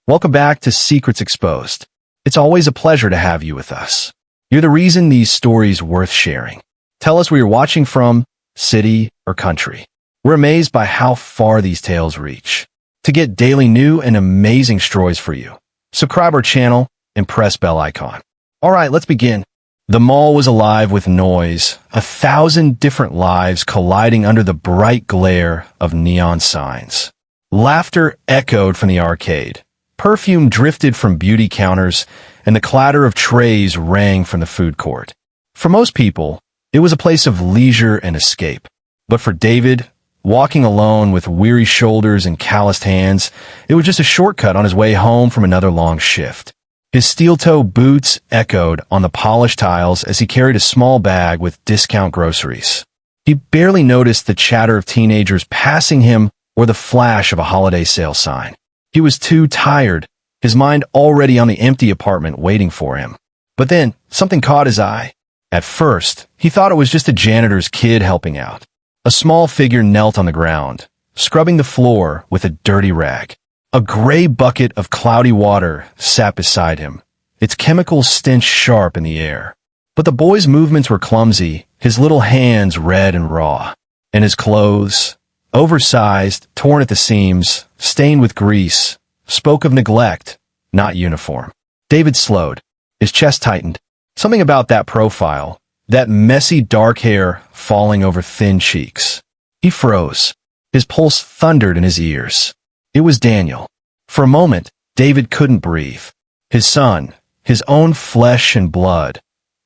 Welcome back to Secrets Exposed. It's always a pleasure to have you with us. You're the reason these stories worth sharing. Tell us where you're watching from, city or country. We're amazed by how far these tales reach. To get daily new and amazing stories for you, subscribe our channel and press bell icon. All right, let's begin. The mall was alive with noise, 1,000 different lives colliding under the bright glare of neon signs. Laughter echoed from the arcade. Perfume drifted from beauty counters, and the clatter of trays rang from the food court. For most people, it was a place of leisure and escape. But for David, walking alone with weary shoulders and calloused hands, it was just a shortcut on his way home from another long shift. His steel-toe boots echoed on the polished tiles as he carried a small bag with discount groceries. He barely noticed the chatter of teenagers passing him or the flash of a holiday sale sign. He was too tired, his mind already on the empty apartment waiting for him. But then, something caught his eye. At first, he thought it was just a janitor's kid helping out. A small figure knelt on the ground, scrubbing the floor with a dirty rag. A gray bucket of cloudy water sat beside him, its chemical stench sharp in the air. But the boy's movements were clumsy, his little hands red and raw. And his clothes, oversized, torn at the seams, stained with grease, spoke of neglect, not uniform. David slowed. His chest tightened. Something about that profile, that messy dark hair falling over thin cheeks. He froze. His pulse thundered in his ears. It was Daniel. For a moment, David couldn't breathe. His son, his own flesh and blood,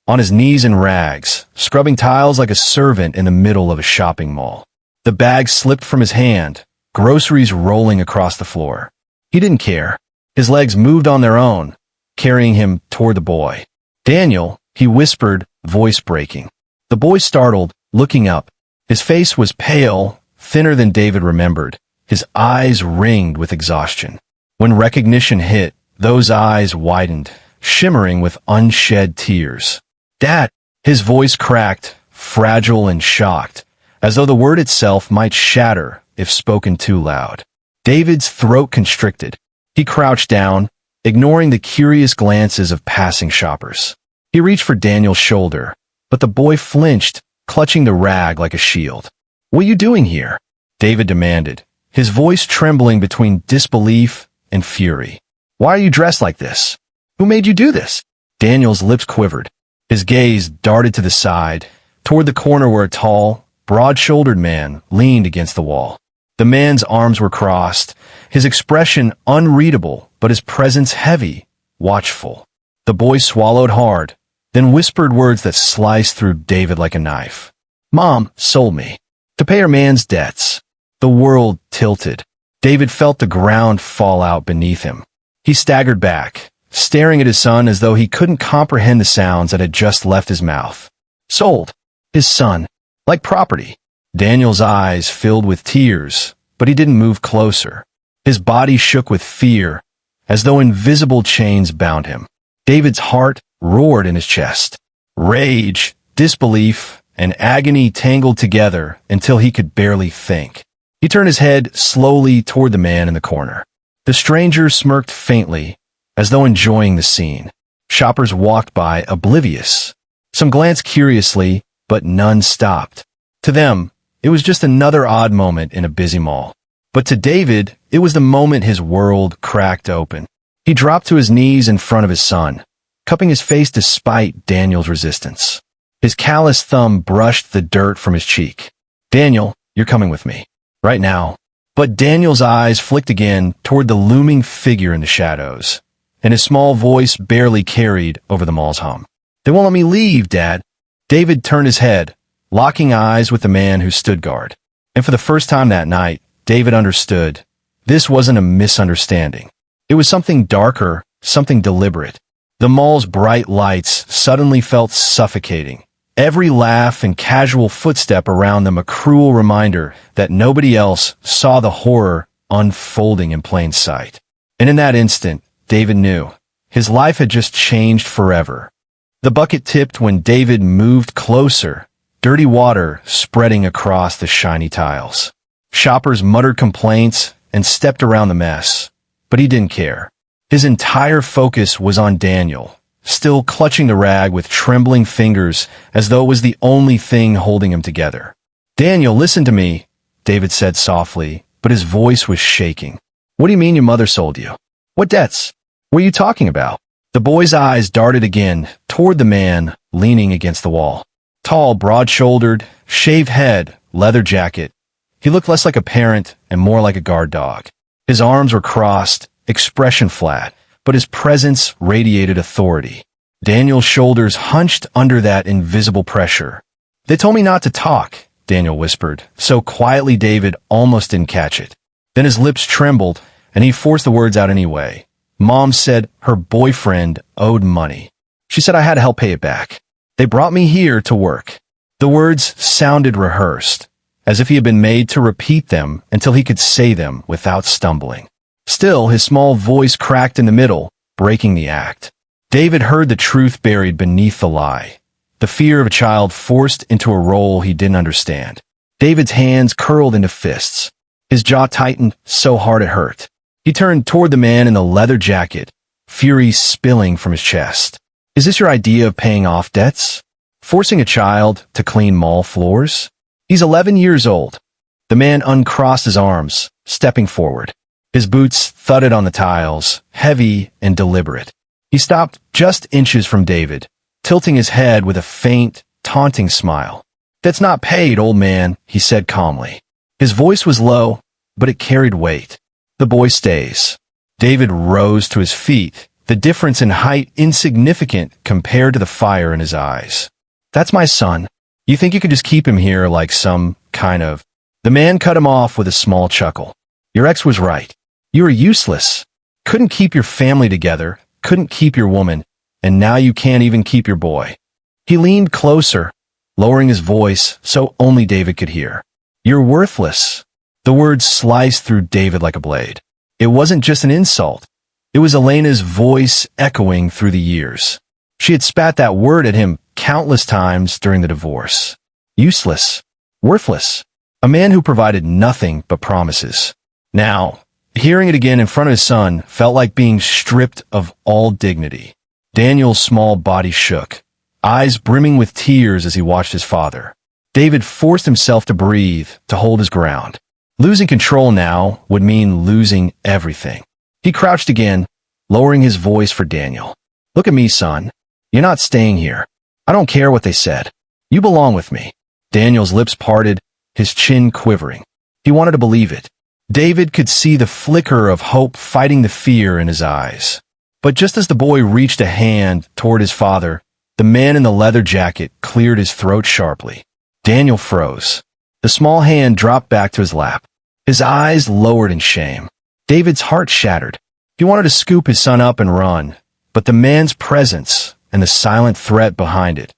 on his knees in rags, scrubbing tiles like a servant in the middle of a shopping mall. The bag slipped from his hand, groceries rolling across the floor. He didn't care. His legs moved on their own, carrying him toward the boy. "Daniel," he whispered, voice breaking. The boy startled, looking up. His face was pale, thinner than David remembered, his eyes ringed with exhaustion. When recognition hit, those eyes widened, shimmering with unshed tears. "Dad!" His voice cracked, fragile and shocked, as though the word itself might shatter if spoken too loud. David's throat constricted. He crouched down, ignoring the curious glances of passing shoppers. He reached for Daniel's shoulder, but the boy flinched, clutching the rag like a shield. "What are you doing here?" David demanded, his voice trembling between disbelief and fury. "Why are you dressed like this? Who made you do this?" Daniel's lips quivered. His gaze darted to the side, toward the corner where a tall, broad-shouldered man leaned against the wall. The man's arms were crossed, his expression unreadable, but his presence heavy, watchful. The boy swallowed hard, then whispered words that sliced through David like a knife. "Mom sold me to pay her man's debts." The world tilted. David felt the ground fall out beneath him. He staggered back, staring at his son as though he couldn't comprehend the sounds that had just left his mouth. Sold. His son. Like property. Daniel's eyes filled with tears, but he didn't move closer. His body shook with fear, as though invisible chains bound him. David's heart roared in his chest. Rage, disbelief, and agony tangled together until he could barely think. He turned his head slowly toward the man in the corner. The stranger smirked faintly, as though enjoying the scene. Shoppers walked by, oblivious. Some glanced curiously, but none stopped. To them, it was just another odd moment in a busy mall. But to David, it was the moment his world cracked open. He dropped to his knees in front of his son, cupping his face despite Daniel's resistance. His calloused thumb brushed the dirt from his cheek. "Daniel, you're coming with me. Right now." But Daniel's eyes flicked again toward the looming figure in the shadows, and his small voice barely carried over the mall's hum. "They won't let me leave, Dad." David turned his head, locking eyes with the man who stood guard. And for the first time that night, David understood. This wasn't a misunderstanding. It was something darker, something deliberate. The mall's bright lights suddenly felt suffocating. Every laugh and casual footstep around them a cruel reminder that nobody else saw the horror unfolding in plain sight. And in that instant, David knew. His life had just changed forever. The bucket tipped when David moved closer, dirty water spreading across the shiny tiles. Shoppers muttered complaints and stepped around the mess, but he didn't care. His entire focus was on Daniel, still clutching the rag with trembling fingers as though it was the only thing holding him together. "Daniel, listen to me," David said softly, but his voice was shaking. "What do you mean your mother sold you? What debts? What are you talking about?" The boy's eyes darted again toward the man leaning against the wall. Tall, broad-shouldered, shaved head, leather jacket. He looked less like a parent and more like a guard dog. His arms were crossed, expression flat, but his presence radiated authority. Daniel's shoulders hunched under that invisible pressure. "They told me not to talk," Daniel whispered, so quietly David almost didn't catch it. Then his lips trembled, and he forced the words out anyway. "Mom said her boyfriend owed money. She said I had to help pay it back. They brought me here to work." The words sounded rehearsed, as if he had been made to repeat them until he could say them without stumbling. Still, his small voice cracked in the middle, breaking the act. David heard the truth buried beneath the lie, the fear of a child forced into a role he didn't understand. David's hands curled into fists. His jaw tightened so hard it hurt. He turned toward the man in the leather jacket, fury spilling from his chest. "Is this your idea of paying off debts? Forcing a child to clean mall floors? He's 11 years old." The man uncrossed his arms, stepping forward. His boots thudded on the tiles, heavy and deliberate. He stopped just inches from David, tilting his head with a faint, taunting smile. "That's not paid, old man," he said calmly. His voice was low, but it carried weight. "The boy stays." David rose to his feet, the difference in height insignificant compared to the fire in his eyes. "That's my son. You think you could just keep him here like some kind of—" The man cut him off with a small chuckle. "Your ex was right. You were useless. Couldn't keep your family together, couldn't keep your woman, and now you can't even keep your boy." He leaned closer, lowering his voice so only David could hear. "You're worthless." The words sliced through David like a blade. It wasn't just an insult. It was Elena's voice echoing through the years. She had spat that word at him countless times during the divorce. Useless. Worthless. A man who provided nothing but promises. Now, hearing it again in front of his son felt like being stripped of all dignity. Daniel's small body shook, eyes brimming with tears as he watched his father. David forced himself to breathe, to hold his ground. Losing control now would mean losing everything. He crouched again, lowering his voice for Daniel. "Look at me, son. You're not staying here. I don't care what they said. You belong with me." Daniel's lips parted, his chin quivering. He wanted to believe it. David could see the flicker of hope fighting the fear in his eyes. But just as the boy reached a hand toward his father, the man in the leather jacket cleared his throat sharply. Daniel froze. The small hand dropped back to his lap. His eyes lowered in shame. David's heart shattered. He wanted to scoop his son up and run, but the man's presence and the silent threat behind it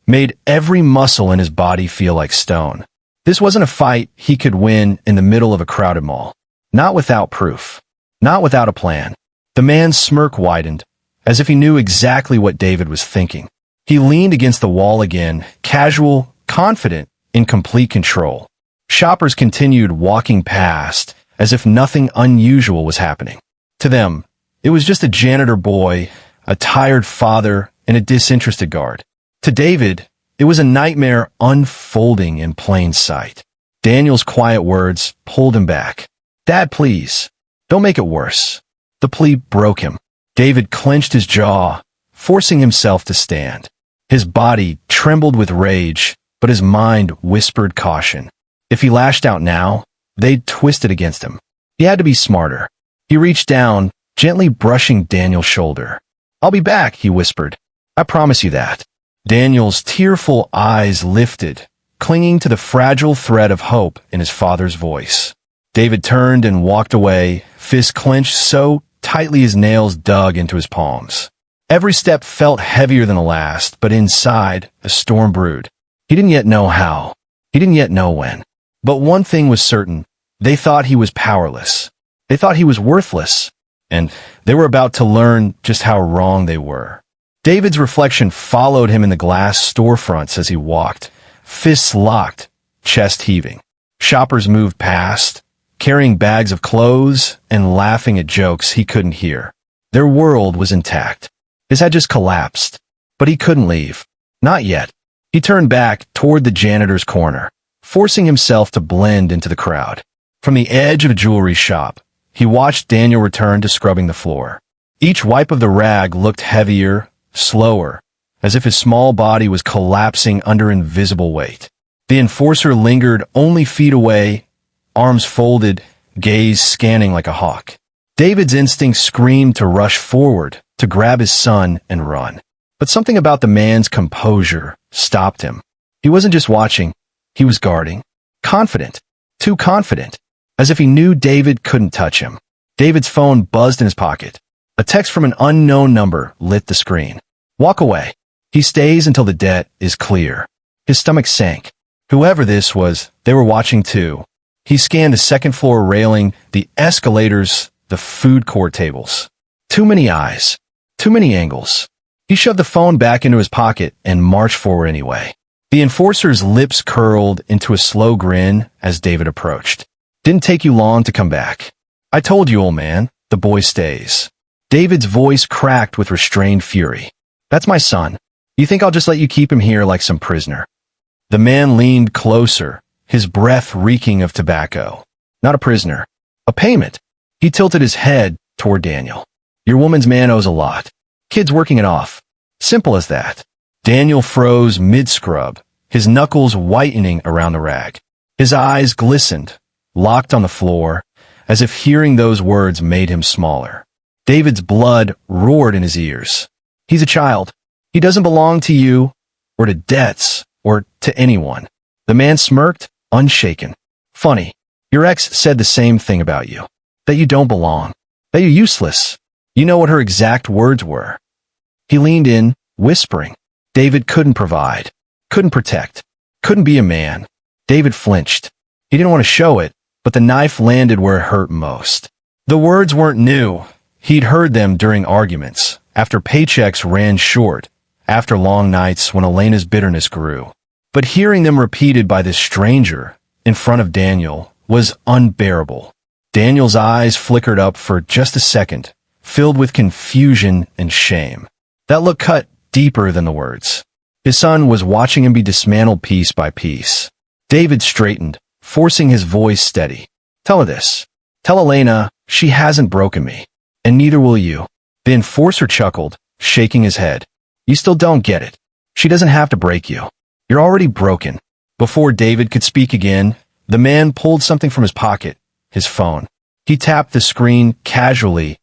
made every muscle in his body feel like stone. This wasn't a fight he could win in the middle of a crowded mall. Not without proof. Not without a plan. The man's smirk widened, as if he knew exactly what David was thinking. He leaned against the wall again, casual, confident, in complete control. Shoppers continued walking past, as if nothing unusual was happening. To them, it was just a janitor boy, a tired father, and a disinterested guard. To David, it was a nightmare unfolding in plain sight. Daniel's quiet words pulled him back. "Dad, please, don't make it worse." The plea broke him. David clenched his jaw, forcing himself to stand. His body trembled with rage, but his mind whispered caution. If he lashed out now, they'd twist it against him. He had to be smarter. He reached down, gently brushing Daniel's shoulder. "I'll be back," he whispered. "I promise you that." Daniel's tearful eyes lifted, clinging to the fragile thread of hope in his father's voice. David turned and walked away, fists clenched so tightly his nails dug into his palms. Every step felt heavier than the last, but inside, a storm brewed. He didn't yet know how. He didn't yet know when. But one thing was certain. They thought he was powerless. They thought he was worthless. And they were about to learn just how wrong they were. David's reflection followed him in the glass storefronts as he walked, fists locked, chest heaving. Shoppers moved past, carrying bags of clothes and laughing at jokes he couldn't hear. Their world was intact. His had just collapsed. But he couldn't leave. Not yet. He turned back toward the janitor's corner, forcing himself to blend into the crowd. From the edge of a jewelry shop, he watched Daniel return to scrubbing the floor. Each wipe of the rag looked heavier, slower, as if his small body was collapsing under invisible weight. The enforcer lingered only feet away, arms folded, gaze scanning like a hawk. David's instinct screamed to rush forward, to grab his son and run. But something about the man's composure stopped him. He wasn't just watching, he was guarding. Confident. Too confident. As if he knew David couldn't touch him. David's phone buzzed in his pocket. A text from an unknown number lit the screen. Walk away. He stays until the debt is clear. His stomach sank. Whoever this was, they were watching too. He scanned the second floor railing, the escalators, the food court tables. Too many eyes. Too many angles. He shoved the phone back into his pocket and marched forward anyway. The enforcer's lips curled into a slow grin as David approached. Didn't take you long to come back. I told you, old man, the boy stays. David's voice cracked with restrained fury. That's my son. You think I'll just let you keep him here like some prisoner? The man leaned closer, his breath reeking of tobacco. Not a prisoner. A payment. He tilted his head toward Daniel. Your woman's man owes a lot. Kid's working it off. Simple as that. Daniel froze mid-scrub, his knuckles whitening around the rag. His eyes glistened, locked on the floor, as if hearing those words made him smaller. David's blood roared in his ears. He's a child. He doesn't belong to you, or to debts, or to anyone. The man smirked, unshaken. Funny. Your ex said the same thing about you. That you don't belong. That you're useless. You know what her exact words were. He leaned in, whispering. David couldn't provide, couldn't protect, couldn't be a man. David flinched. He didn't want to show it, but the knife landed where it hurt most. The words weren't new. He'd heard them during arguments, after paychecks ran short, after long nights when Elena's bitterness grew. But hearing them repeated by this stranger, in front of Daniel, was unbearable. Daniel's eyes flickered up for just a second, filled with confusion and shame. That look cut deeper than the words. His son was watching him be dismantled piece by piece. David straightened, forcing his voice steady. Tell her this. Tell Elena she hasn't broken me. And neither will you. The enforcer chuckled, shaking his head. You still don't get it. She doesn't have to break you. You're already broken. Before David could speak again, the man pulled something from his pocket, his phone. He tapped the screen casually,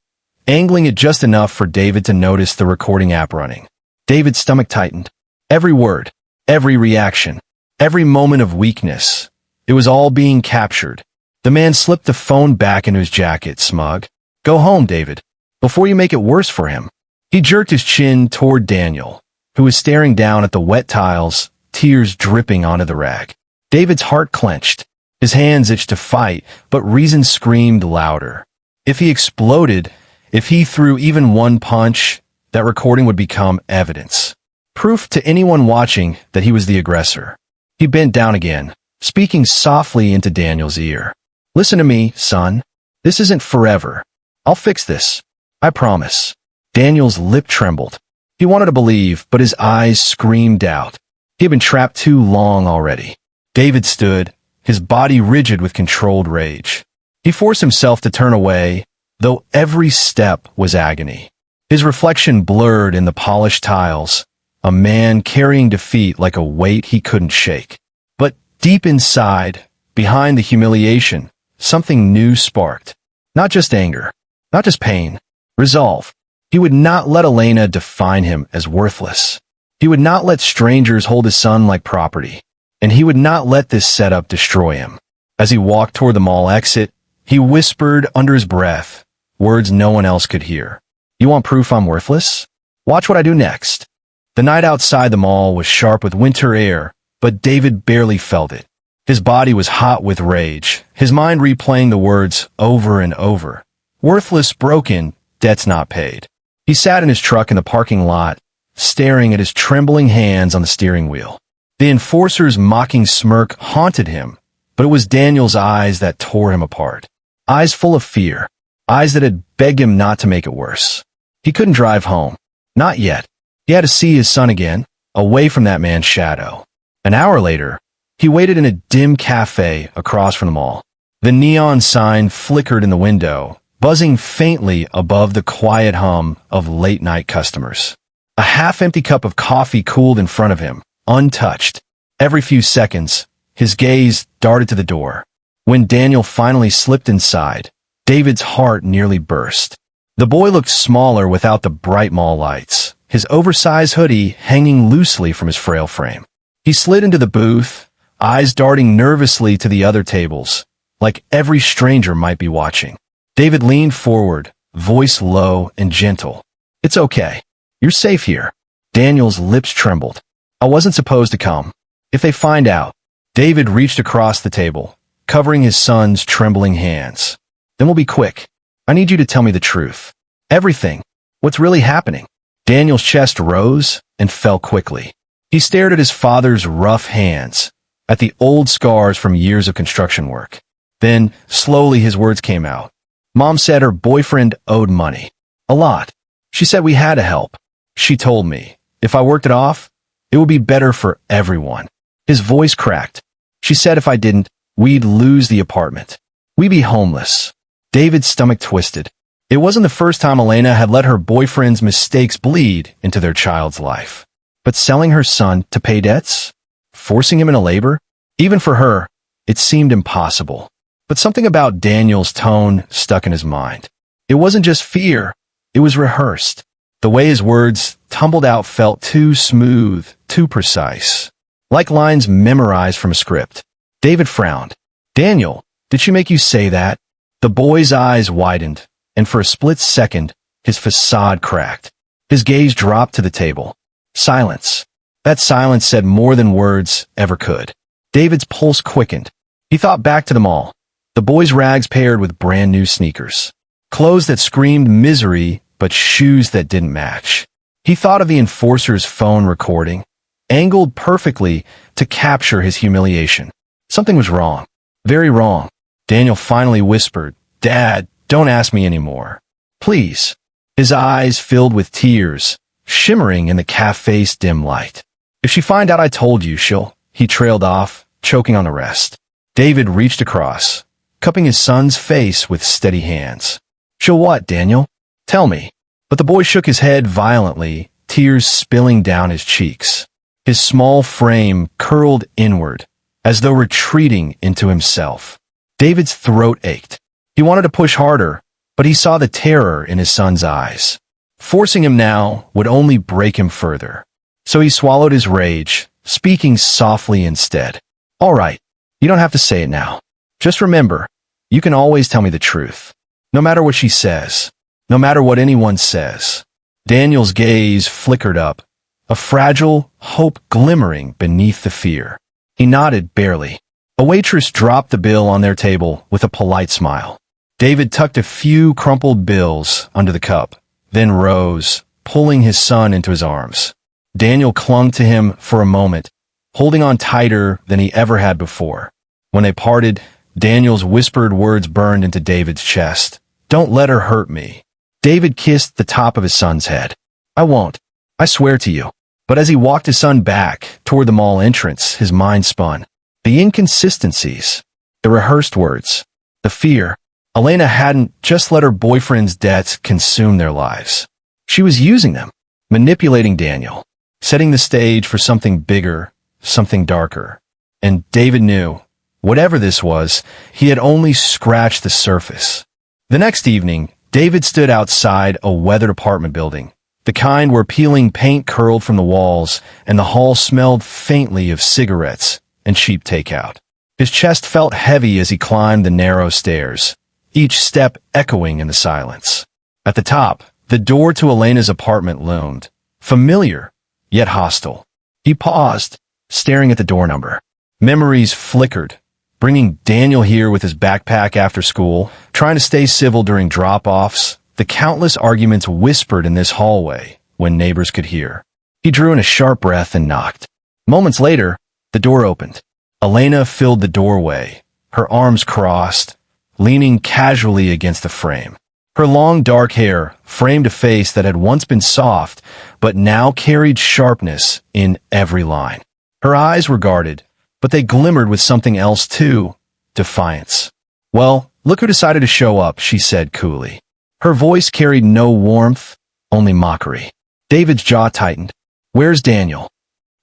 angling it just enough for David to notice the recording app running. David's stomach tightened. Every word, every reaction, every moment of weakness. It was all being captured. The man slipped the phone back into his jacket, smug. Go home, David, before you make it worse for him. He jerked his chin toward Daniel, who was staring down at the wet tiles, tears dripping onto the rag. David's heart clenched. His hands itched to fight, but reason screamed louder. If he exploded, if he threw even one punch, that recording would become evidence. Proof to anyone watching that he was the aggressor. He bent down again, speaking softly into Daniel's ear. Listen to me, son. This isn't forever. I'll fix this. I promise. Daniel's lip trembled. He wanted to believe, but his eyes screamed doubt. He had been trapped too long already. David stood, his body rigid with controlled rage. He forced himself to turn away, though every step was agony. His reflection blurred in the polished tiles, a man carrying defeat like a weight he couldn't shake. But deep inside, behind the humiliation, something new sparked. Not just anger, not just pain, resolve. He would not let Elena define him as worthless. He would not let strangers hold his son like property. And he would not let this setup destroy him. As he walked toward the mall exit, he whispered under his breath, words no one else could hear. You want proof I'm worthless? Watch what I do next. The night outside the mall was sharp with winter air, but David barely felt it. His body was hot with rage, his mind replaying the words over and over. Worthless, broken, debts not paid. He sat in his truck in the parking lot, staring at his trembling hands on the steering wheel. The enforcer's mocking smirk haunted him, but it was Daniel's eyes that tore him apart. Eyes full of fear. Eyes that had begged him not to make it worse. He couldn't drive home. Not yet. He had to see his son again, away from that man's shadow. An hour later, he waited in a dim cafe across from the mall. The neon sign flickered in the window, buzzing faintly above the quiet hum of late-night customers. A half-empty cup of coffee cooled in front of him, untouched. Every few seconds, his gaze darted to the door. When Daniel finally slipped inside, David's heart nearly burst. The boy looked smaller without the bright mall lights, his oversized hoodie hanging loosely from his frail frame. He slid into the booth, eyes darting nervously to the other tables, like every stranger might be watching. David leaned forward, voice low and gentle. "It's okay. You're safe here." Daniel's lips trembled. "I wasn't supposed to come. If they find out." David reached across the table, covering his son's trembling hands. "Then we'll be quick. I need you to tell me the truth. Everything. What's really happening?" Daniel's chest rose and fell quickly. He stared at his father's rough hands, at the old scars from years of construction work. Then, slowly, his words came out. "Mom said her boyfriend owed money. A lot. She said we had to help. She told me, if I worked it off, it would be better for everyone." His voice cracked. "She said if I didn't, we'd lose the apartment. We'd be homeless." David's stomach twisted. It wasn't the first time Elena had let her boyfriend's mistakes bleed into their child's life. But selling her son to pay debts? Forcing him into labor? Even for her, it seemed impossible. But something about Daniel's tone stuck in his mind. It wasn't just fear, it was rehearsed. The way his words tumbled out felt too smooth, too precise. Like lines memorized from a script. David frowned. "Daniel, did she make you say that?" The boy's eyes widened, and for a split second, his facade cracked. His gaze dropped to the table. Silence. That silence said more than words ever could. David's pulse quickened. He thought back to the mall. The boy's rags paired with brand new sneakers. Clothes that screamed misery, but shoes that didn't match. He thought of the enforcer's phone recording, angled perfectly to capture his humiliation. Something was wrong. Very wrong. Daniel finally whispered, "Dad, don't ask me anymore. Please." His eyes filled with tears, shimmering in the cafe's dim light. "If she find out I told you, she'll..." He trailed off, choking on the rest. David reached across, cupping his son's face with steady hands. "She'll what, Daniel? Tell me." But the boy shook his head violently, tears spilling down his cheeks. His small frame curled inward, as though retreating into himself. David's throat ached. He wanted to push harder, but he saw the terror in his son's eyes. Forcing him now would only break him further. So he swallowed his rage, speaking softly instead. "All right, you don't have to say it now. Just remember, you can always tell me the truth. No matter what she says. No matter what anyone says." Daniel's gaze flickered up, a fragile hope glimmering beneath the fear. He nodded barely. A waitress dropped the bill on their table with a polite smile. David tucked a few crumpled bills under the cup, then rose, pulling his son into his arms. Daniel clung to him for a moment, holding on tighter than he ever had before. When they parted, Daniel's whispered words burned into David's chest. "Don't let her hurt me." David kissed the top of his son's head. "I won't. I swear to you." But as he walked his son back toward the mall entrance, his mind spun. The inconsistencies, the rehearsed words, the fear. Elena hadn't just let her boyfriend's debts consume their lives. She was using them, manipulating Daniel, setting the stage for something bigger, something darker. And David knew, whatever this was, he had only scratched the surface. The next evening, David stood outside a weathered apartment building, the kind where peeling paint curled from the walls and the hall smelled faintly of cigarettes and cheap takeout. His chest felt heavy as he climbed the narrow stairs, each step echoing in the silence. At the top, the door to Elena's apartment loomed, familiar, yet hostile. He paused, staring at the door number. Memories flickered, bringing Daniel here with his backpack after school, trying to stay civil during drop-offs, the countless arguments whispered in this hallway when neighbors could hear. He drew in a sharp breath and knocked. Moments later, the door opened. Elena filled the doorway, her arms crossed, leaning casually against the frame. Her long dark hair framed a face that had once been soft, but now carried sharpness in every line. Her eyes were guarded, but they glimmered with something else too, defiance. "Well, look who decided to show up," she said coolly. Her voice carried no warmth, only mockery. David's jaw tightened. "Where's Daniel?"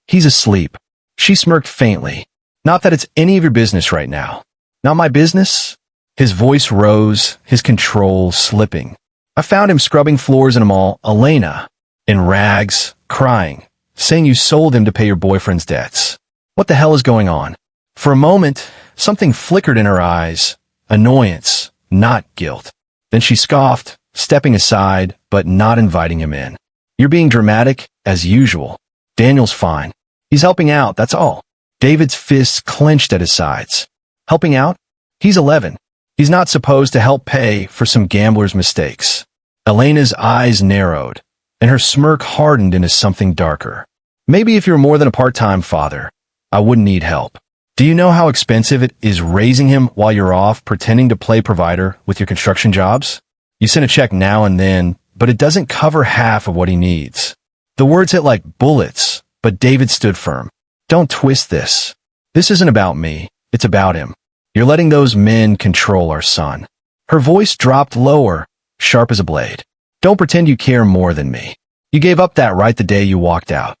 "He's asleep." She smirked faintly. "Not that it's any of your business right now." "Not my business?" His voice rose, his control slipping. "I found him scrubbing floors in a mall, Elena, in rags, crying, saying you sold him to pay your boyfriend's debts. What the hell is going on?" For a moment, something flickered in her eyes. Annoyance, not guilt. Then she scoffed, stepping aside, but not inviting him in. "You're being dramatic, as usual. Daniel's fine. He's helping out, that's all." David's fists clenched at his sides. "Helping out? He's 11. He's not supposed to help pay for some gambler's mistakes." Elena's eyes narrowed, and her smirk hardened into something darker. "Maybe if you're more than a part-time father, I wouldn't need help. Do you know how expensive it is raising him while you're off pretending to play provider with your construction jobs? You send a check now and then, but it doesn't cover half of what he needs." The words hit like bullets, but David stood firm. "Don't twist this. This isn't about me. It's about him. You're letting those men control our son." Her voice dropped lower, sharp as a blade. "Don't pretend you care more than me. You gave up that right the day you walked out."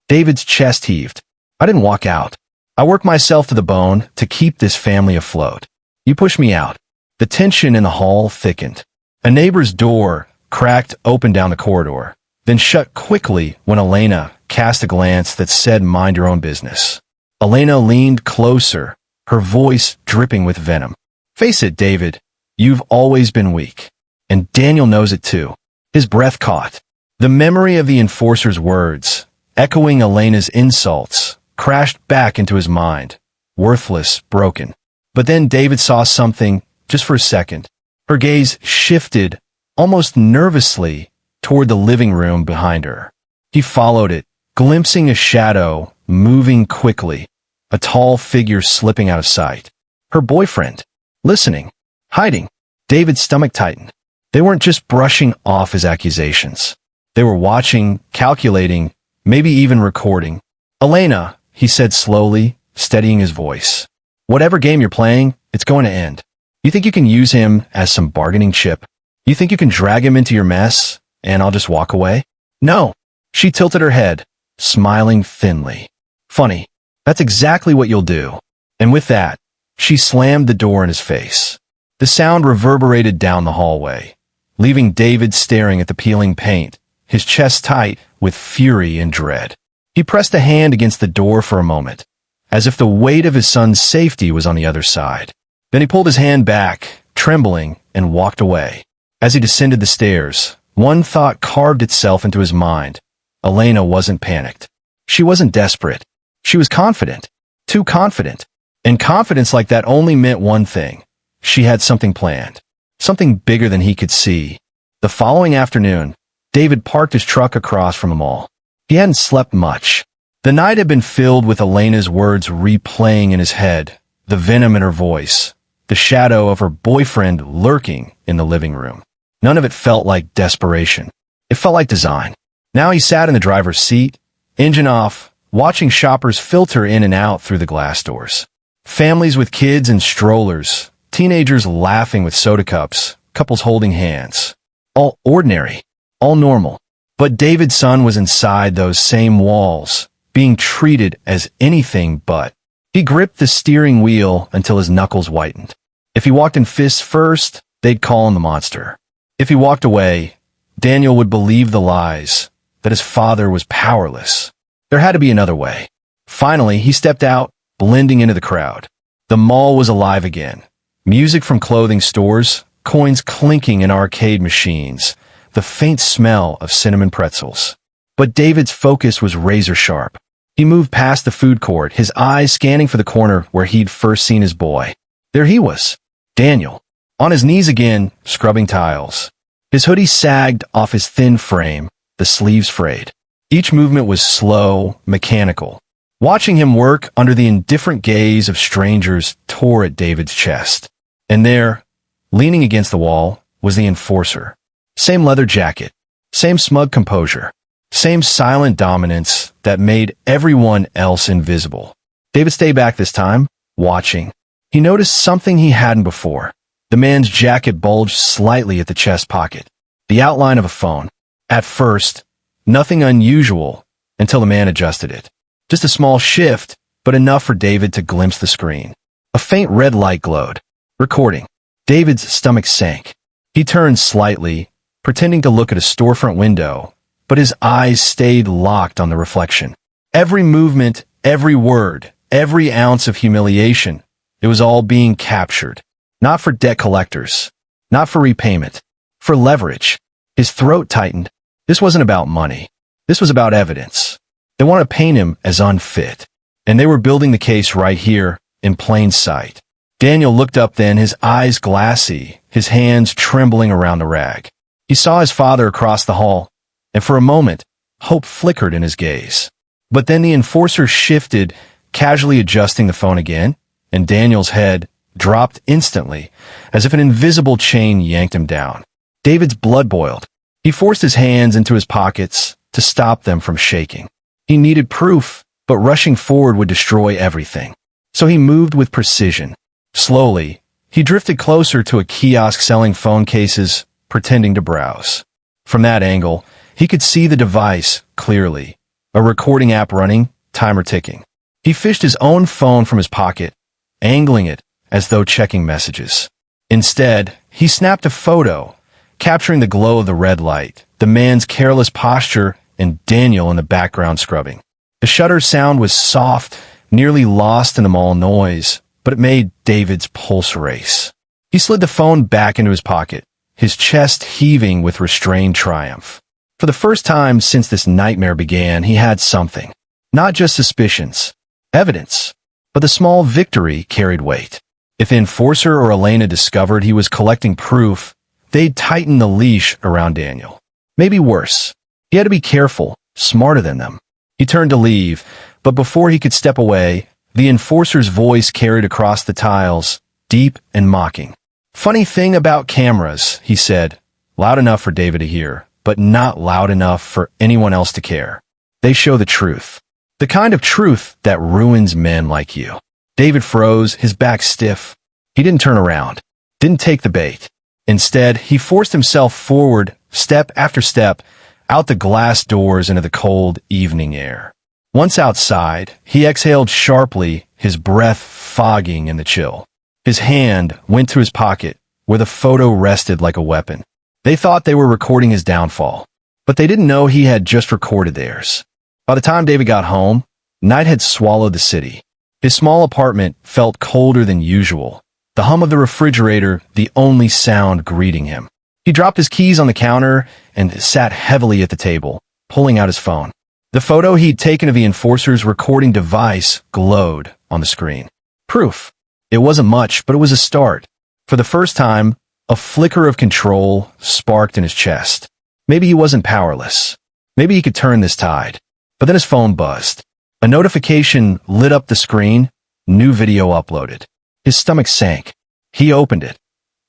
David's chest heaved. "I didn't walk out. I worked myself to the bone to keep this family afloat. You pushed me out." The tension in the hall thickened. A neighbor's door cracked open down the corridor, then shut quickly when Elena cast a glance that said, "Mind your own business." Elena leaned closer, her voice dripping with venom. "Face it, David, you've always been weak. And Daniel knows it too." His breath caught. The memory of the enforcer's words, echoing Elena's insults, crashed back into his mind, worthless, broken. But then David saw something, just for a second. Her gaze shifted, almost nervously, toward the living room behind her. He followed it, glimpsing a shadow moving quickly, a tall figure slipping out of sight. Her boyfriend, listening, hiding. David's stomach tightened. They weren't just brushing off his accusations. They were watching, calculating, maybe even recording. "Elena," he said slowly, steadying his voice. "Whatever game you're playing, it's going to end. You think you can use him as some bargaining chip? You think you can drag him into your mess, and I'll just walk away?" "No." She tilted her head, smiling thinly. "Funny. That's exactly what you'll do." And with that, she slammed the door in his face. The sound reverberated down the hallway, leaving David staring at the peeling paint, his chest tight with fury and dread. He pressed a hand against the door for a moment, as if the weight of his son's safety was on the other side. Then he pulled his hand back, trembling, and walked away. As he descended the stairs, one thought carved itself into his mind. Elena wasn't panicked. She wasn't desperate. She was confident. Too confident. And confidence like that only meant one thing. She had something planned. Something bigger than he could see. The following afternoon, David parked his truck across from the mall. He hadn't slept much. The night had been filled with Elena's words replaying in his head, the venom in her voice, the shadow of her boyfriend lurking in the living room. None of it felt like desperation. It felt like design. Now he sat in the driver's seat, engine off, watching shoppers filter in and out through the glass doors. Families with kids and strollers, teenagers laughing with soda cups, couples holding hands. All ordinary, all normal. But David's son was inside those same walls, being treated as anything but. He gripped the steering wheel until his knuckles whitened. If he walked in fists first, they'd call him the monster. If he walked away, Daniel would believe the lies, that his father was powerless. There had to be another way. Finally, he stepped out, blending into the crowd. The mall was alive again. Music from clothing stores, coins clinking in arcade machines, the faint smell of cinnamon pretzels. But David's focus was razor sharp. He moved past the food court, his eyes scanning for the corner where he'd first seen his boy. There he was, Daniel, on his knees again, scrubbing tiles. His hoodie sagged off his thin frame, the sleeves frayed. Each movement was slow, mechanical. Watching him work under the indifferent gaze of strangers tore at David's chest. And there, leaning against the wall, was the enforcer. Same leather jacket, same smug composure, same silent dominance that made everyone else invisible. David stayed back this time, watching. He noticed something he hadn't before. The man's jacket bulged slightly at the chest pocket, the outline of a phone. At first, nothing unusual until the man adjusted it. Just a small shift, but enough for David to glimpse the screen. A faint red light glowed. Recording. David's stomach sank. He turned slightly, pretending to look at a storefront window, but his eyes stayed locked on the reflection. Every movement, every word, every ounce of humiliation, it was all being captured. Not for debt collectors, not for repayment, for leverage. His throat tightened. This wasn't about money. This was about evidence. They want to paint him as unfit, and they were building the case right here, in plain sight. Daniel looked up then, his eyes glassy, his hands trembling around the rag. He saw his father across the hall, and for a moment, hope flickered in his gaze. But then the enforcer shifted, casually adjusting the phone again, and Daniel's head dropped instantly, as if an invisible chain yanked him down. David's blood boiled. He forced his hands into his pockets to stop them from shaking. He needed proof, but rushing forward would destroy everything. So he moved with precision. Slowly, he drifted closer to a kiosk selling phone cases, pretending to browse. From that angle, he could see the device clearly, a recording app running, timer ticking. He fished his own phone from his pocket, angling it as though checking messages. Instead, he snapped a photo, capturing the glow of the red light, the man's careless posture, and Daniel in the background scrubbing. The shutter sound was soft, nearly lost in the mall noise, but it made David's pulse race. He slid the phone back into his pocket, his chest heaving with restrained triumph. For the first time since this nightmare began, he had something. Not just suspicions, evidence, but the small victory carried weight. If the enforcer or Elena discovered he was collecting proof, they'd tighten the leash around Daniel. Maybe worse. He had to be careful, smarter than them. He turned to leave, but before he could step away, the enforcer's voice carried across the tiles, deep and mocking. "Funny thing about cameras," he said, loud enough for David to hear, but not loud enough for anyone else to care. "They show the truth. The kind of truth that ruins men like you." David froze, his back stiff. He didn't turn around, didn't take the bait. Instead, he forced himself forward, step after step, out the glass doors into the cold evening air. Once outside, he exhaled sharply, his breath fogging in the chill. His hand went to his pocket, where the photo rested like a weapon. They thought they were recording his downfall, but they didn't know he had just recorded theirs. By the time David got home, night had swallowed the city. His small apartment felt colder than usual, the hum of the refrigerator the only sound greeting him. He dropped his keys on the counter and sat heavily at the table, pulling out his phone. The photo he'd taken of the enforcer's recording device glowed on the screen. Proof. It wasn't much, but it was a start. For the first time, a flicker of control sparked in his chest. Maybe he wasn't powerless. Maybe he could turn this tide. But then his phone buzzed. A notification lit up the screen, new video uploaded. His stomach sank. He opened it,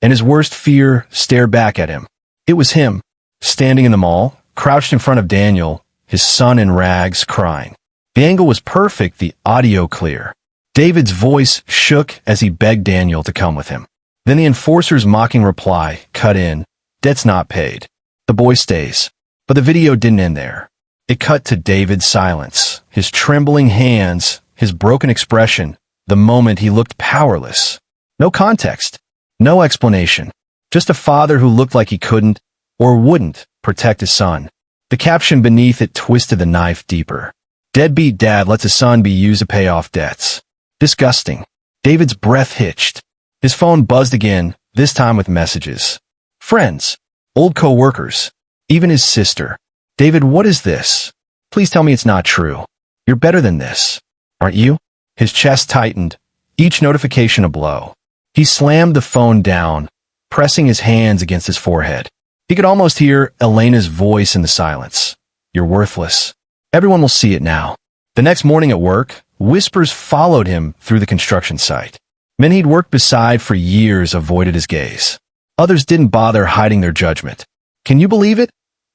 and his worst fear stared back at him. It was him, standing in the mall, crouched in front of Daniel, his son in rags, crying. The angle was perfect, the audio clear. David's voice shook as he begged Daniel to come with him. Then the enforcer's mocking reply cut in, "Debt's not paid. The boy stays." But the video didn't end there. It cut to David's silence, his trembling hands, his broken expression, the moment he looked powerless. No context, no explanation, just a father who looked like he couldn't, or wouldn't, protect his son. The caption beneath it twisted the knife deeper. "Deadbeat dad lets his son be used to pay off debts." Disgusting. David's breath hitched. His phone buzzed again, this time with messages. Friends, old co-workers, even his sister. "David, what is this? Please tell me it's not true. You're better than this, aren't you?" His chest tightened, each notification a blow. He slammed the phone down, pressing his hands against his forehead. He could almost hear Elena's voice in the silence. "You're worthless. Everyone will see it now." The next morning at work, whispers followed him through the construction site. Men he'd worked beside for years avoided his gaze. Others didn't bother hiding their judgment. Can you believe it?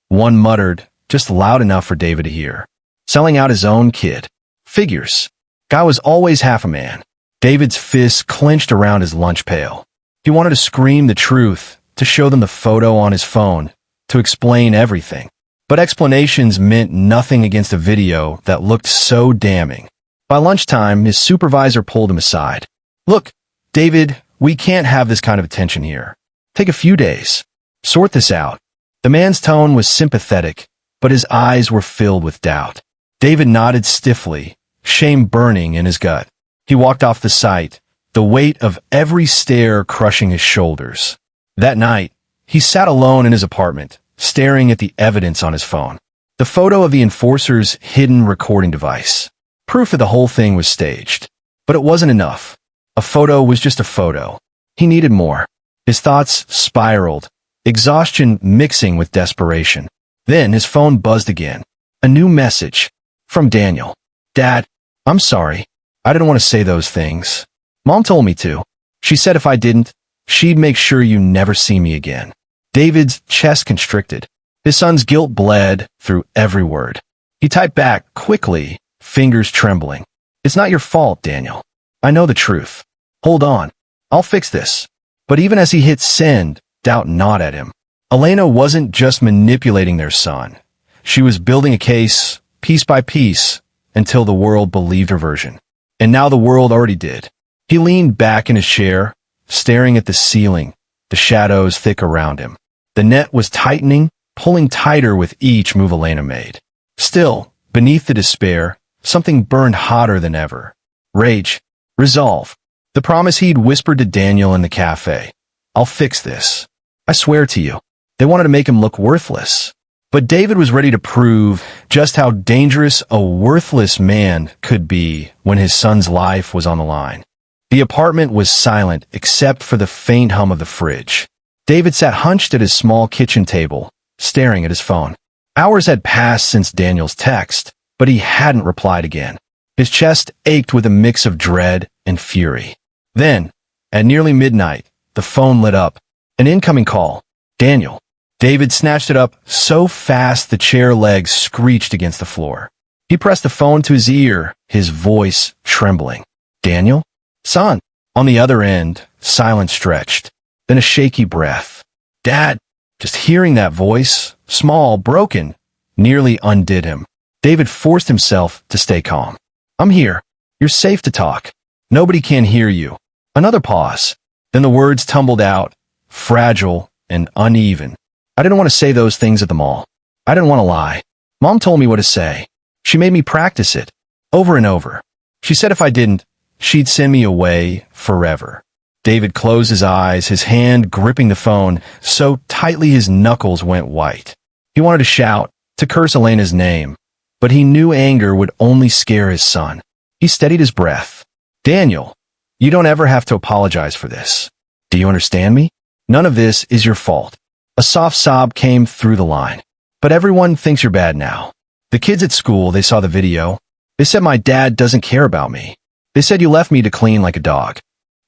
One muttered, just loud enough for David to hear. Selling out his own kid. Figures. Guy was always half a man. David's fists clenched around his lunch pail. He wanted to scream the truth, to show them the photo on his phone, to explain everything. But explanations meant nothing against a video that looked so damning. By lunchtime, his supervisor pulled him aside. Look, David, we can't have this kind of attention here. Take a few days. Sort this out. The man's tone was sympathetic, but his eyes were filled with doubt. David nodded stiffly, shame burning in his gut. He walked off the site, the weight of every stare crushing his shoulders. That night, he sat alone in his apartment, staring at the evidence on his phone. The photo of the enforcer's hidden recording device. Proof that the whole thing was staged. But it wasn't enough. A photo was just a photo. He needed more. His thoughts spiraled, exhaustion mixing with desperation. Then his phone buzzed again. A new message. From Daniel. Dad, I'm sorry. I didn't want to say those things. Mom told me to. She said if I didn't, she'd make sure you never see me again. David's chest constricted. His son's guilt bled through every word. He typed back quickly, fingers trembling. It's not your fault, Daniel. I know the truth. Hold on. I'll fix this. But even as he hit send, doubt gnawed at him. Elena wasn't just manipulating their son. She was building a case, piece by piece, until the world believed her version. And now the world already did. He leaned back in his chair, staring at the ceiling, the shadows thick around him. The net was tightening, pulling tighter with each move Elena made. Still, beneath the despair, something burned hotter than ever. Rage. Resolve. The promise he'd whispered to Daniel in the cafe. I'll fix this. I swear to you. They wanted to make him look worthless. But David was ready to prove just how dangerous a worthless man could be when his son's life was on the line. The apartment was silent except for the faint hum of the fridge. David sat hunched at his small kitchen table, staring at his phone. Hours had passed since Daniel's text, but he hadn't replied again. His chest ached with a mix of dread and fury. Then, at nearly midnight, the phone lit up. An incoming call. Daniel. David snatched it up so fast the chair legs screeched against the floor. He pressed the phone to his ear, his voice trembling. Daniel? Son. On the other end, silence stretched. Then a shaky breath. Dad. Just hearing that voice, small, broken, nearly undid him. David forced himself to stay calm. I'm here. You're safe to talk. Nobody can hear you. Another pause. Then the words tumbled out, fragile and uneven. I didn't want to say those things at the mall. I didn't want to lie. Mom told me what to say. She made me practice it. Over and over. She said if I didn't, she'd send me away forever. David closed his eyes, his hand gripping the phone so tightly his knuckles went white. He wanted to shout, to curse Elena's name, but he knew anger would only scare his son. He steadied his breath. Daniel, you don't ever have to apologize for this. Do you understand me? None of this is your fault. A soft sob came through the line. But everyone thinks you're bad now. The kids at school, they saw the video. They said my dad doesn't care about me. They said you left me to clean like a dog.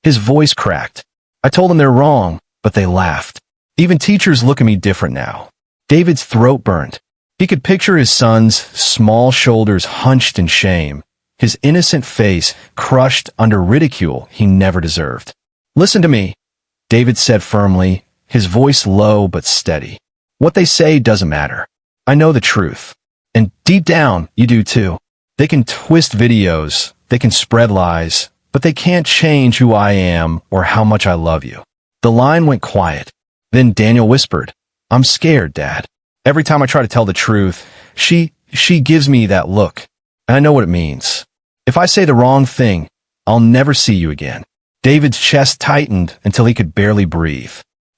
His voice cracked. I told them they're wrong, but they laughed. Even teachers look at me different now. David's throat burned. He could picture his son's small shoulders hunched in shame, his innocent face crushed under ridicule he never deserved. Listen to me, David said firmly, his voice low but steady. What they say doesn't matter. I know the truth. And deep down, you do too. They can twist videos, they can spread lies, but they can't change who I am or how much I love you. The line went quiet. Then Daniel whispered, I'm scared, Dad. Every time I try to tell the truth, she gives me that look. And I know what it means. If I say the wrong thing, I'll never see you again. David's chest tightened until he could barely breathe.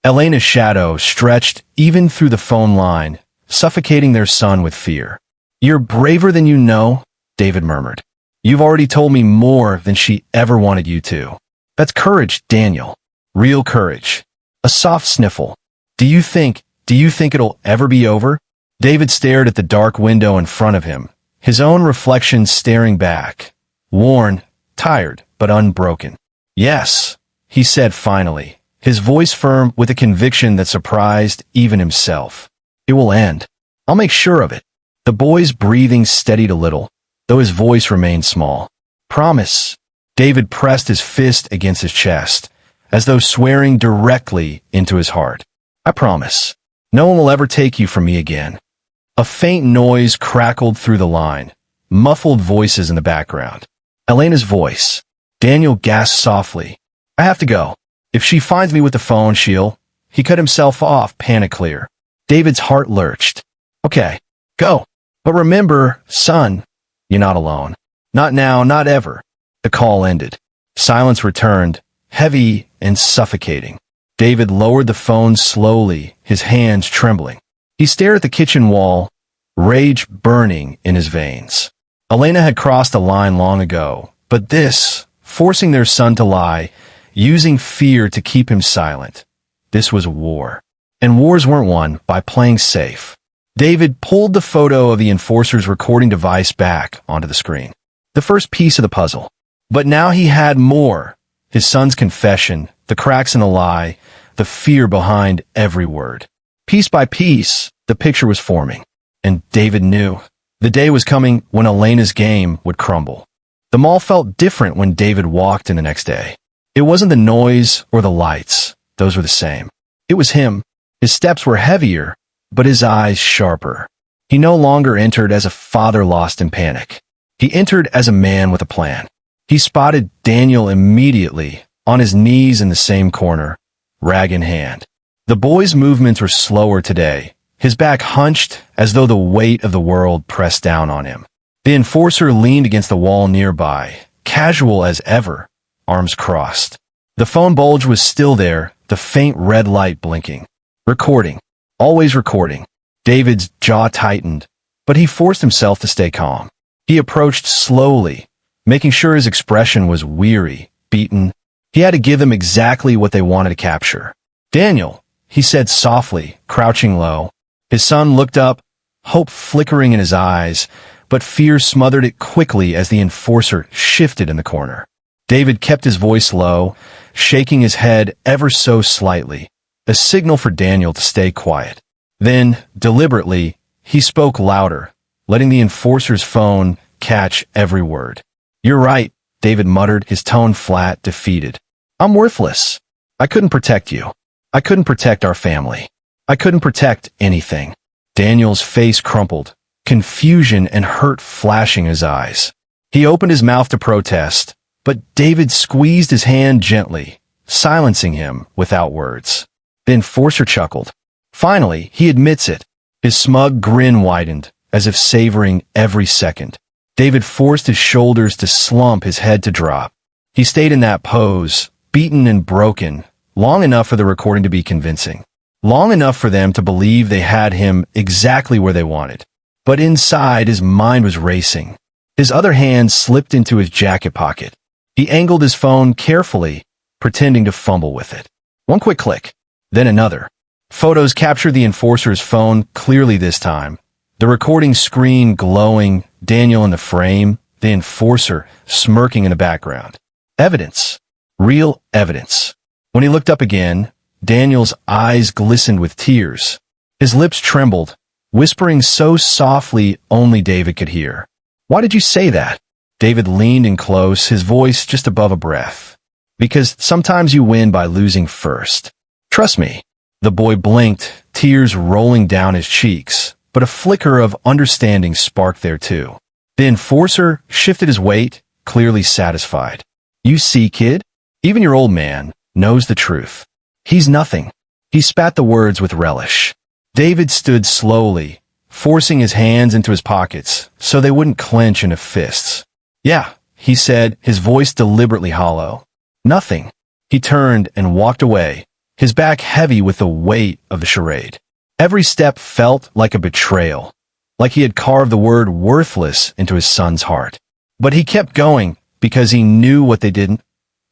Elena's shadow stretched even through the phone line, suffocating their son with fear. You're braver than you know, David murmured. You've already told me more than she ever wanted you to. That's courage, Daniel. Real courage. A soft sniffle. Do you think it'll ever be over? David stared at the dark window in front of him, his own reflection staring back. Worn, tired, but unbroken. Yes, he said finally, his voice firm with a conviction that surprised even himself. It will end. I'll make sure of it. The boy's breathing steadied a little, though his voice remained small. Promise. David pressed his fist against his chest, as though swearing directly into his heart. I promise. No one will ever take you from me again. A faint noise crackled through the line, muffled voices in the background. Elena's voice. Daniel gasped softly. I have to go. If she finds me with the phone, she'll... He cut himself off, panic clear. David's heart lurched. Okay, go. But remember, son, you're not alone. Not now, not ever. The call ended. Silence returned, heavy and suffocating. David lowered the phone slowly, his hands trembling. He stared at the kitchen wall, rage burning in his veins. Elena had crossed a line long ago, but this, forcing their son to lie, using fear to keep him silent, this was war. And wars weren't won by playing safe. David pulled the photo of the enforcer's recording device back onto the screen. The first piece of the puzzle. But now he had more. His son's confession, the cracks in the lie, the fear behind every word. Piece by piece, the picture was forming. And David knew. The day was coming when Elena's game would crumble. The mall felt different when David walked in the next day. It wasn't the noise or the lights. Those were the same. It was him. His steps were heavier, but his eyes sharper. He no longer entered as a father lost in panic. He entered as a man with a plan. He spotted Daniel immediately, on his knees in the same corner, rag in hand. The boy's movements were slower today, his back hunched as though the weight of the world pressed down on him. The enforcer leaned against the wall nearby, casual as ever, arms crossed. The phone bulge was still there, the faint red light blinking. Recording. Always recording. David's jaw tightened, but he forced himself to stay calm. He approached slowly, making sure his expression was weary, beaten. He had to give them exactly what they wanted to capture. Daniel, he said softly, crouching low. His son looked up, hope flickering in his eyes, but fear smothered it quickly as the enforcer shifted in the corner. David kept his voice low, shaking his head ever so slightly, a signal for Daniel to stay quiet. Then, deliberately, he spoke louder, letting the enforcer's phone catch every word. You're right, David muttered, his tone flat, defeated. I'm worthless. I couldn't protect you. I couldn't protect our family. I couldn't protect anything. Daniel's face crumpled, confusion and hurt flashing his eyes. He opened his mouth to protest, but David squeezed his hand gently, silencing him without words. The enforcer chuckled. Finally, he admits it. His smug grin widened, as if savoring every second. David forced his shoulders to slump, his head to drop. He stayed in that pose, beaten and broken, long enough for the recording to be convincing. Long enough for them to believe they had him exactly where they wanted. But inside, his mind was racing. His other hand slipped into his jacket pocket. He angled his phone carefully, pretending to fumble with it. One quick click, then another. Photos captured the enforcer's phone clearly this time. The recording screen glowing, Daniel in the frame, the enforcer smirking in the background. Evidence. Real evidence. When he looked up again, Daniel's eyes glistened with tears. His lips trembled, whispering so softly only David could hear. Why did you say that? David leaned in close, his voice just above a breath. Because sometimes you win by losing first. Trust me. The boy blinked, tears rolling down his cheeks, but a flicker of understanding sparked there too. The enforcer shifted his weight, clearly satisfied. You see, kid? Even your old man knows the truth. He's nothing. He spat the words with relish. David stood slowly, forcing his hands into his pockets so they wouldn't clench into fists. Yeah, he said, his voice deliberately hollow. Nothing. He turned and walked away, his back heavy with the weight of the charade. Every step felt like a betrayal, like he had carved the word worthless into his son's heart. But he kept going because he knew what they didn't.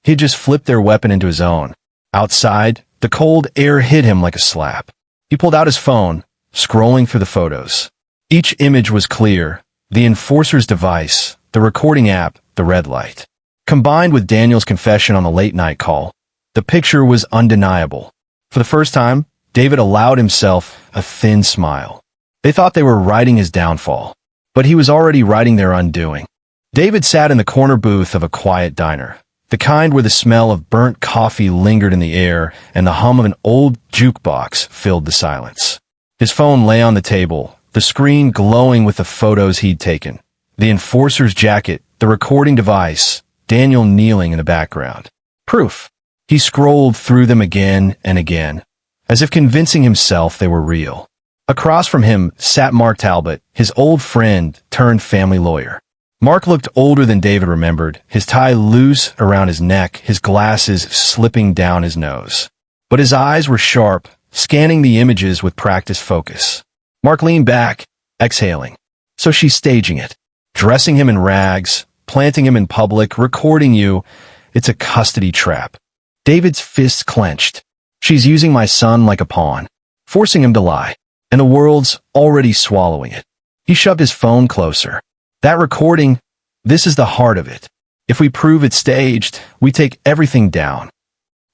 He'd just flipped their weapon into his own. Outside, the cold air hit him like a slap. He pulled out his phone, scrolling through the photos. Each image was clear, the enforcer's device, the recording app, the red light. Combined with Daniel's confession on the late-night call, The picture was undeniable. For the first time, David allowed himself a thin smile. They thought they were writing his downfall, but he was already writing their undoing. David sat in the corner booth of a quiet diner, the kind where the smell of burnt coffee lingered in the air and the hum of an old jukebox filled the silence. His phone lay on the table, the screen glowing with the photos he'd taken. The enforcer's jacket, the recording device, Daniel kneeling in the background. Proof. He scrolled through them again and again, as if convincing himself they were real. Across from him sat Mark Talbot, his old friend turned family lawyer. Mark looked older than David remembered, his tie loose around his neck, his glasses slipping down his nose. But his eyes were sharp, scanning the images with practiced focus. Mark leaned back, exhaling. So she's staging it. Dressing him in rags, planting him in public, recording you. It's a custody trap. David's fists clenched. She's using my son like a pawn, forcing him to lie. And the world's already swallowing it. He shoved his phone closer. That recording, this is the heart of it. If we prove it's staged, we take everything down.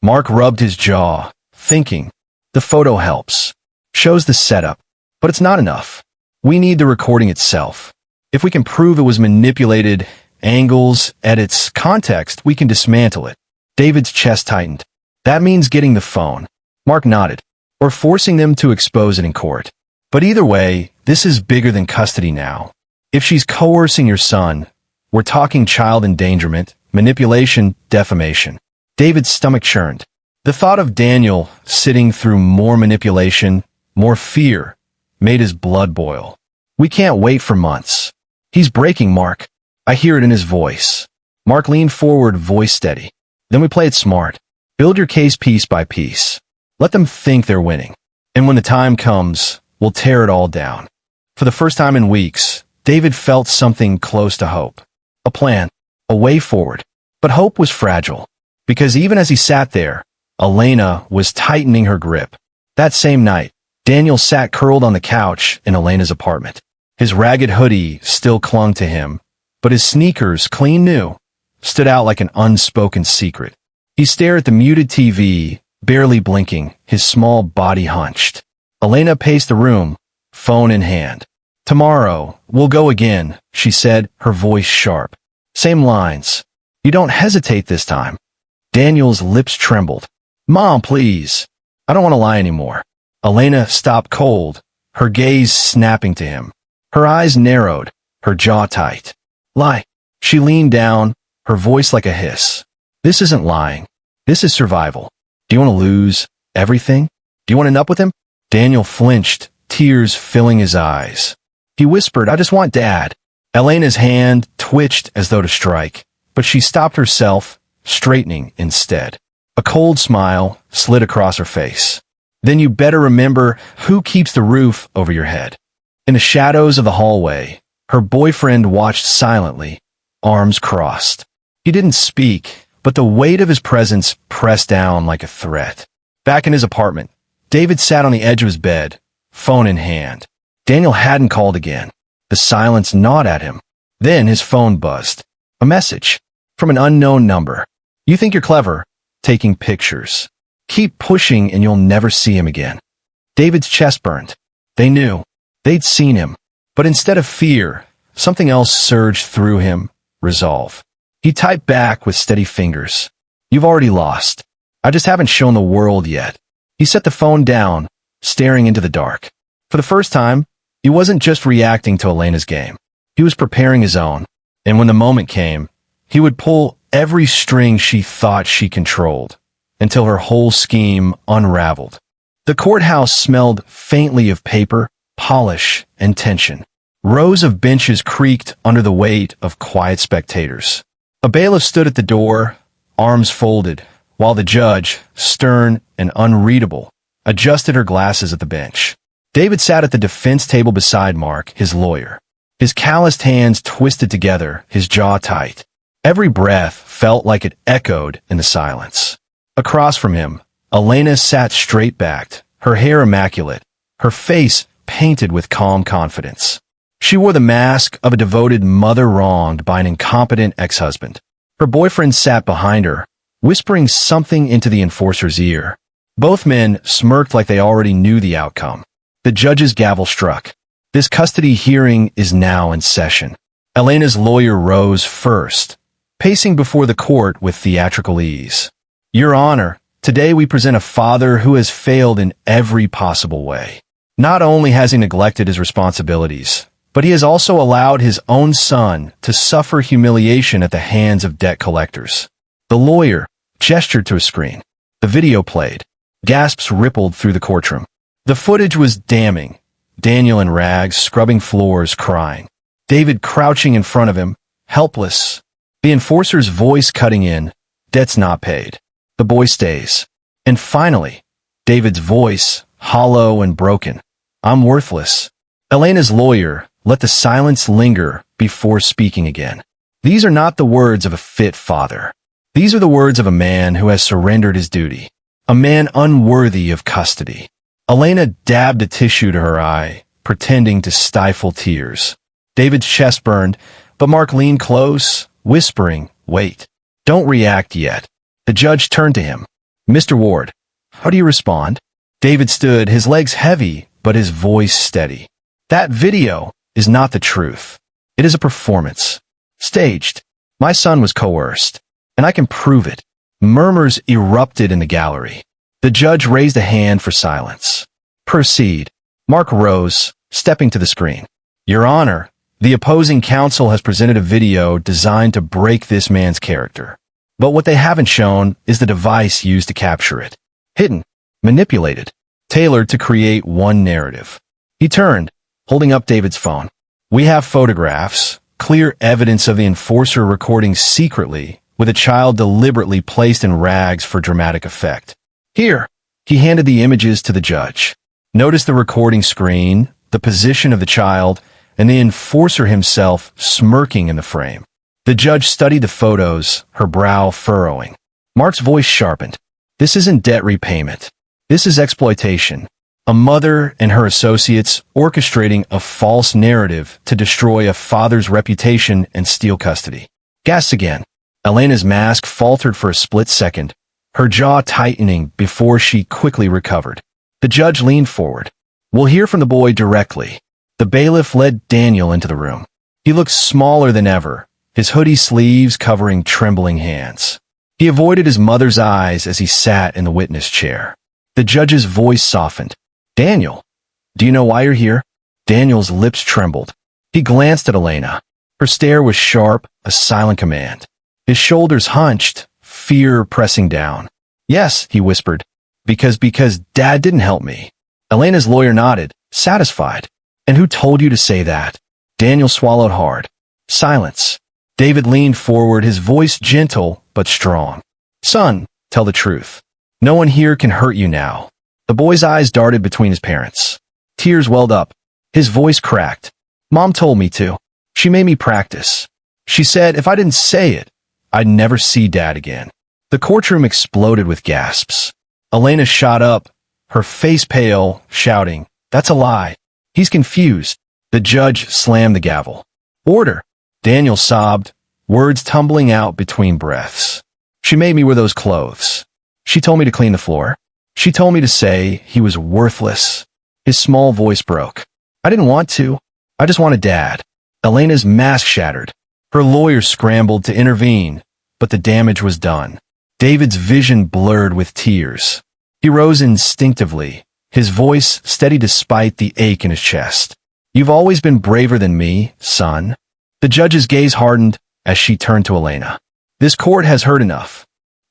Mark rubbed his jaw, thinking, the photo helps, shows the setup, but it's not enough. We need the recording itself. If we can prove it was manipulated, angles, edits, context, we can dismantle it. David's chest tightened. That means getting the phone. Mark nodded. Or forcing them to expose it in court. But either way, this is bigger than custody now. If she's coercing your son, we're talking child endangerment, manipulation, defamation. David's stomach churned. The thought of Daniel sitting through more manipulation, more fear, made his blood boil. We can't wait for months. He's breaking, Mark. I hear it in his voice. Mark leaned forward, voice steady. Then we play it smart. Build your case piece by piece. Let them think they're winning. And when the time comes, we'll tear it all down. For the first time in weeks, David felt something close to hope. A plan. A way forward. But hope was fragile. Because even as he sat there, Elena was tightening her grip. That same night, Daniel sat curled on the couch in Elena's apartment. His ragged hoodie still clung to him, but his sneakers, clean new, stood out like an unspoken secret. He stared at the muted TV, barely blinking, his small body hunched. Elena paced the room, phone in hand. Tomorrow, we'll go again, she said, her voice sharp. Same lines. You don't hesitate this time. Daniel's lips trembled. Mom, please. I don't want to lie anymore. Elena stopped cold, her gaze snapping to him. Her eyes narrowed, her jaw tight. Lie. She leaned down, her voice like a hiss. This isn't lying. This is survival. Do you want to lose everything? Do you want to end up with him? Daniel flinched, tears filling his eyes. He whispered, I just want Dad. Elena's hand twitched as though to strike, but she stopped herself, straightening instead. A cold smile slid across her face. Then you better remember who keeps the roof over your head. In the shadows of the hallway, her boyfriend watched silently, arms crossed. He didn't speak, but the weight of his presence pressed down like a threat. Back in his apartment, David sat on the edge of his bed, phone in hand. Daniel hadn't called again. The silence gnawed at him. Then his phone buzzed. A message from an unknown number. You think you're clever, taking pictures. Keep pushing and you'll never see him again. David's chest burned. They knew. They'd seen him. But instead of fear, something else surged through him, resolve. He typed back with steady fingers. You've already lost. I just haven't shown the world yet. He set the phone down, staring into the dark. For the first time, he wasn't just reacting to Elena's game. He was preparing his own. And when the moment came, he would pull every string she thought she controlled, until her whole scheme unraveled. The courthouse smelled faintly of paper, polish, and tension. Rows of benches creaked under the weight of quiet spectators. A bailiff stood at the door, arms folded, while the judge, stern and unreadable, adjusted her glasses at the bench. David sat at the defense table beside Mark, his lawyer. His calloused hands twisted together, his jaw tight. Every breath felt like it echoed in the silence. Across from him, Elena sat straight-backed, her hair immaculate, her face painted with calm confidence. She wore the mask of a devoted mother wronged by an incompetent ex-husband. Her boyfriend sat behind her, whispering something into the enforcer's ear. Both men smirked like they already knew the outcome. The judge's gavel struck. This custody hearing is now in session. Elena's lawyer rose first, pacing before the court with theatrical ease. Your Honor, today we present a father who has failed in every possible way. Not only has he neglected his responsibilities, but he has also allowed his own son to suffer humiliation at the hands of debt collectors. The lawyer gestured to a screen. The video played. Gasps rippled through the courtroom. The footage was damning. Daniel in rags, scrubbing floors, crying. David crouching in front of him, helpless. The enforcer's voice cutting in. Debt's not paid. The boy stays. And finally, David's voice, hollow and broken. I'm worthless. Elena's lawyer let the silence linger before speaking again. These are not the words of a fit father. These are the words of a man who has surrendered his duty. A man unworthy of custody. Elena dabbed a tissue to her eye, pretending to stifle tears. David's chest burned, but Mark leaned close, whispering, wait. Don't react yet. The judge turned to him. Mr. Ward, how do you respond? David stood, his legs heavy, but his voice steady. That video is not the truth. It is a performance. Staged. My son was coerced, and I can prove it. Murmurs erupted in the gallery. The judge raised a hand for silence. Proceed. Mark rose, stepping to the screen. Your Honor, the opposing counsel has presented a video designed to break this man's character. But what they haven't shown is the device used to capture it. Hidden, manipulated, tailored to create one narrative. He turned, holding up David's phone. We have photographs, clear evidence of the enforcer recording secretly with a child deliberately placed in rags for dramatic effect. Here, he handed the images to the judge. Notice the recording screen, the position of the child, and the enforcer himself smirking in the frame. The judge studied the photos, her brow furrowing. Mark's voice sharpened. This isn't debt repayment. This is exploitation. A mother and her associates orchestrating a false narrative to destroy a father's reputation and steal custody. Gasps again. Elena's mask faltered for a split second, her jaw tightening before she quickly recovered. The judge leaned forward. We'll hear from the boy directly. The bailiff led Daniel into the room. He looked smaller than ever, his hoodie sleeves covering trembling hands. He avoided his mother's eyes as he sat in the witness chair. The judge's voice softened. Daniel, do you know why you're here? Daniel's lips trembled. He glanced at Elena. Her stare was sharp, a silent command. His shoulders hunched, fear pressing down. Yes, he whispered, because Dad didn't help me. Elena's lawyer nodded, satisfied. And who told you to say that? Daniel swallowed hard. Silence. David leaned forward, his voice gentle but strong. Son, tell the truth. No one here can hurt you now. The boy's eyes darted between his parents. Tears welled up. His voice cracked. Mom told me to. She made me practice. She said if I didn't say it, I'd never see Dad again. The courtroom exploded with gasps. Elena shot up, her face pale, shouting, That's a lie. He's confused. The judge slammed the gavel. Order. Daniel sobbed, words tumbling out between breaths. She made me wear those clothes. She told me to clean the floor. She told me to say he was worthless. His small voice broke. I didn't want to. I just wanted Dad. Elena's mask shattered. Her lawyer scrambled to intervene, but the damage was done. David's vision blurred with tears. He rose instinctively, his voice steady despite the ache in his chest. You've always been braver than me, son. The judge's gaze hardened as she turned to Elena. This court has heard enough.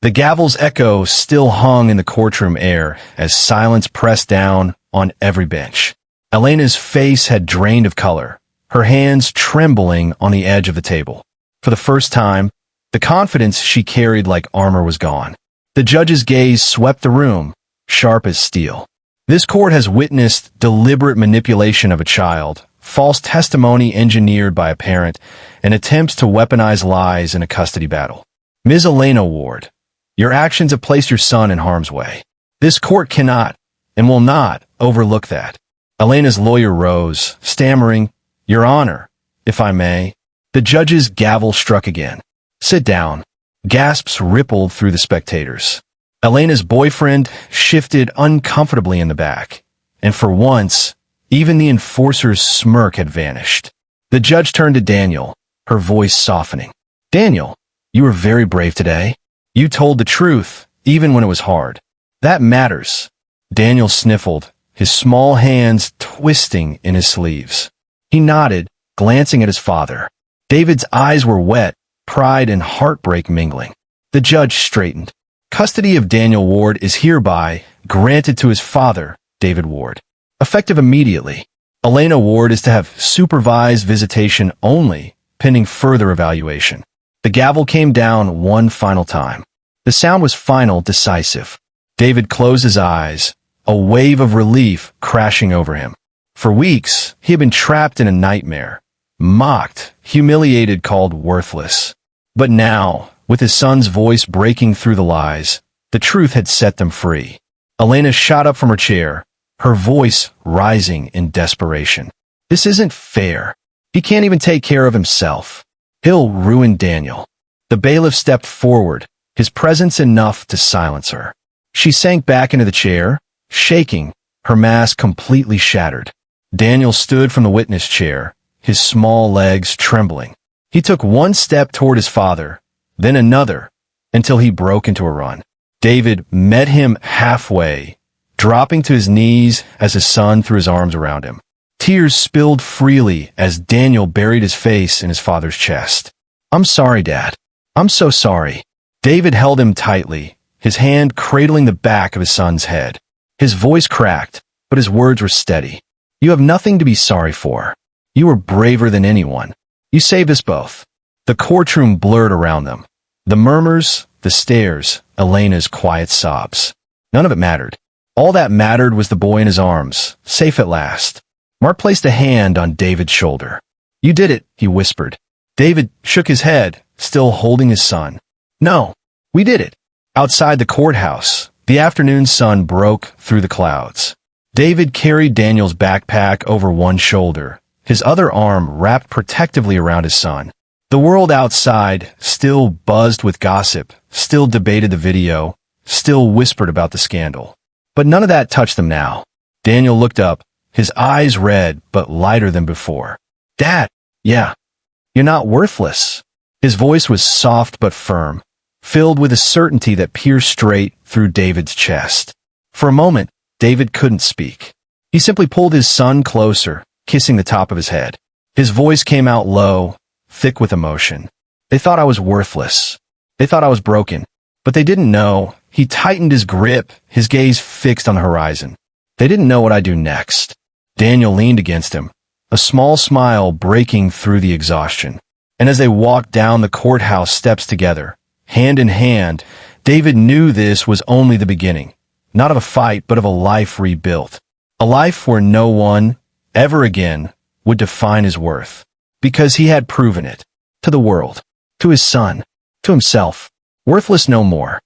The gavel's echo still hung in the courtroom air as silence pressed down on every bench. Elena's face had drained of color, her hands trembling on the edge of the table. For the first time, the confidence she carried like armor was gone. The judge's gaze swept the room, sharp as steel. This court has witnessed deliberate manipulation of a child, false testimony engineered by a parent, and attempts to weaponize lies in a custody battle. Ms. Elena Ward, your actions have placed your son in harm's way. This court cannot and will not overlook that. Elena's lawyer rose, stammering, Your Honor, if I may. The judge's gavel struck again. Sit down. Gasps rippled through the spectators. Elena's boyfriend shifted uncomfortably in the back, and for once, even the enforcer's smirk had vanished. The judge turned to Daniel, her voice softening. Daniel, you were very brave today. You told the truth, even when it was hard. That matters. Daniel sniffled, his small hands twisting in his sleeves. He nodded, glancing at his father. David's eyes were wet, pride and heartbreak mingling. The judge straightened. Custody of Daniel Ward is hereby granted to his father, David Ward. Effective immediately. Elena Ward is to have supervised visitation only, pending further evaluation. The gavel came down one final time. The sound was final, decisive. David closed his eyes, a wave of relief crashing over him. For weeks, he had been trapped in a nightmare, mocked, humiliated, called worthless. But now, with his son's voice breaking through the lies, the truth had set them free. Elena shot up from her chair, her voice rising in desperation. This isn't fair. He can't even take care of himself. He'll ruin Daniel. The bailiff stepped forward, his presence enough to silence her. She sank back into the chair, shaking, her mask completely shattered. Daniel stood from the witness chair, his small legs trembling. He took one step toward his father, then another, until he broke into a run. David met him halfway, dropping to his knees as his son threw his arms around him. Tears spilled freely as Daniel buried his face in his father's chest. I'm sorry, Dad. I'm so sorry. David held him tightly, his hand cradling the back of his son's head. His voice cracked, but his words were steady. You have nothing to be sorry for. You were braver than anyone. You saved us both. The courtroom blurred around them. The murmurs, the stares, Elena's quiet sobs. None of it mattered. All that mattered was the boy in his arms, safe at last. Mark placed a hand on David's shoulder. You did it, he whispered. David shook his head, still holding his son. No, we did it. Outside the courthouse, the afternoon sun broke through the clouds. David carried Daniel's backpack over one shoulder, his other arm wrapped protectively around his son. The world outside still buzzed with gossip, still debated the video, still whispered about the scandal. But none of that touched them now. Daniel looked up, his eyes red but lighter than before. Dad, yeah, you're not worthless. His voice was soft but firm, filled with a certainty that pierced straight through David's chest. For a moment, David couldn't speak. He simply pulled his son closer, kissing the top of his head. His voice came out low, thick with emotion. They thought I was worthless. They thought I was broken. But they didn't know. He tightened his grip, his gaze fixed on the horizon. They didn't know what I'd do next. Daniel leaned against him, a small smile breaking through the exhaustion. And as they walked down the courthouse steps together, hand in hand, David knew this was only the beginning, not of a fight, but of a life rebuilt. A life where no one, ever again, would define his worth. Because he had proven it. To the world. To his son. To himself. Worthless no more.